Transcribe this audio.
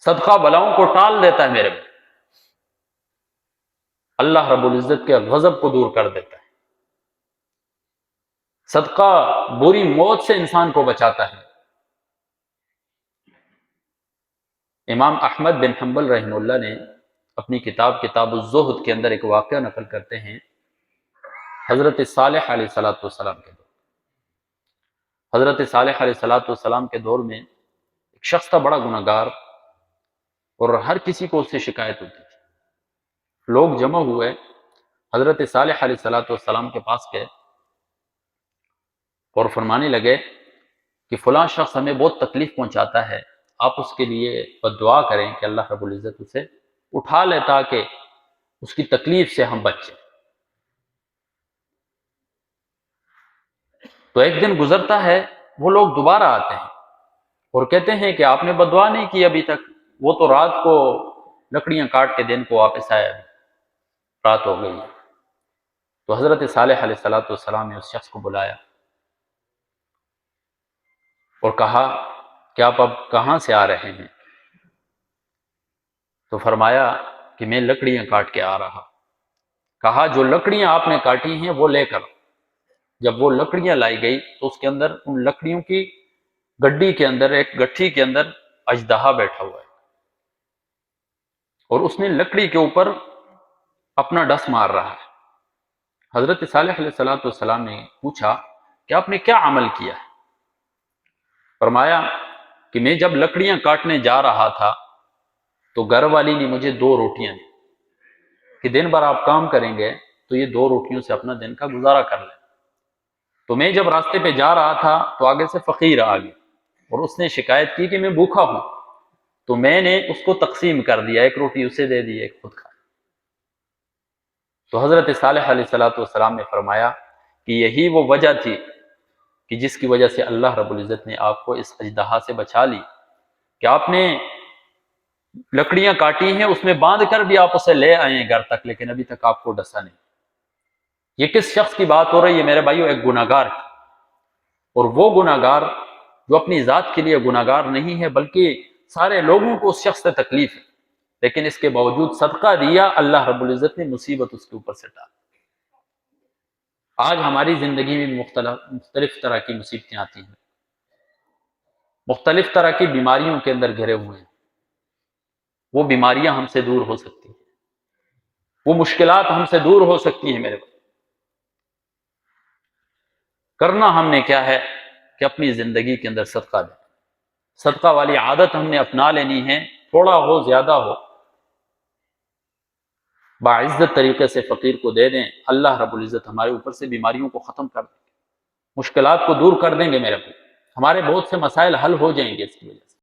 صدقہ بلاؤں کو ٹال دیتا ہے میرے بھائی، اللہ رب العزت کے غضب کو دور کر دیتا ہے۔ صدقہ بری موت سے انسان کو بچاتا ہے۔ امام احمد بن حنبل رحمہ اللہ نے اپنی کتاب الزہد کے اندر ایک واقعہ نقل کرتے ہیں حضرت صالح علیہ السلام کے دور۔ حضرت صالح علیہ السلام کے دور میں ایک شخص تھا بڑا گنہگار، اور ہر کسی کو اس سے شکایت ہوتی تھی۔ لوگ جمع ہوئے، حضرت صالح علیہ السلام کے پاس گئے اور فرمانے لگے کہ فلاں شخص ہمیں بہت تکلیف پہنچاتا ہے، آپ اس کے لیے بد دعا کریں کہ اللہ رب العزت اسے اٹھا لے تاکہ اس کی تکلیف سے ہم بچ جائیں۔ تو ایک دن گزرتا ہے، وہ لوگ دوبارہ آتے ہیں اور کہتے ہیں کہ آپ نے بد دعا نہیں کی ابھی تک، وہ تو رات کو لکڑیاں کاٹ کے دن کو واپس آیا، رات ہو گئی۔ تو حضرت صالح علیہ السلام نے اس شخص کو بلایا اور کہا کہ آپ اب کہاں سے آ رہے ہیں؟ تو فرمایا کہ میں لکڑیاں کاٹ کے آ رہا۔ کہا جو لکڑیاں آپ نے کاٹی ہیں وہ لے کر۔ جب وہ لکڑیاں لائی گئی تو اس کے اندر، ان لکڑیوں کی گڈی کے اندر، ایک گٹھی کے اندر اژدہا بیٹھا ہوا ہے، اور اس نے لکڑی کے اوپر اپنا ڈس مار رہا ہے۔ حضرت صالح علیہ السلام نے پوچھا کہ آپ نے کیا عمل کیا ہے؟ فرمایا کہ میں جب لکڑیاں کاٹنے جا رہا تھا تو گھر والی نے مجھے 2 روٹیاں دی کہ دن بھر آپ کام کریں گے تو یہ 2 روٹیوں سے اپنا دن کا گزارا کر لیں۔ تو میں جب راستے پہ جا رہا تھا تو آگے سے فقیر آ گیا اور اس نے شکایت کی کہ میں بھوکا ہوں، تو میں نے اس کو تقسیم کر دیا، 1 روٹی اسے دے دی، 1 خود کھا۔ تو حضرت صالح علیہ السلام نے فرمایا کہ یہی وہ وجہ تھی کہ جس کی وجہ سے اللہ رب العزت نے آپ کو اس اژدہا سے بچا لی، کہ آپ نے لکڑیاں کاٹی ہیں، اس میں باندھ کر بھی آپ اسے لے آئے ہیں گھر تک، لیکن ابھی تک آپ کو ڈسا نہیں۔ یہ کس شخص کی بات ہو رہی ہے میرے بھائیو؟ ایک گناہگار کی، اور وہ گناہگار جو اپنی ذات کے لیے گناہگار نہیں ہے بلکہ سارے لوگوں کو اس شخص سے تکلیف ہے، لیکن اس کے باوجود صدقہ دیا، اللہ رب العزت نے مصیبت اس کے اوپر سے ڈالی۔ آج ہماری زندگی میں مختلف طرح کی مصیبتیں آتی ہیں، مختلف طرح کی بیماریوں کے اندر گھرے ہوئے ہیں۔ وہ بیماریاں ہم سے دور ہو سکتی ہیں، وہ مشکلات ہم سے دور ہو سکتی ہیں میرے بھائی۔ کرنا ہم نے کیا ہے کہ اپنی زندگی کے اندر صدقہ دیں، صدقہ والی عادت ہم نے اپنا لینی ہے، تھوڑا ہو زیادہ ہو، باعزت طریقے سے فقیر کو دے دیں، اللہ رب العزت ہمارے اوپر سے بیماریوں کو ختم کر دیں گے، مشکلات کو دور کر دیں گے میرے بھائی، ہمارے بہت سے مسائل حل ہو جائیں گے اس کی وجہ سے۔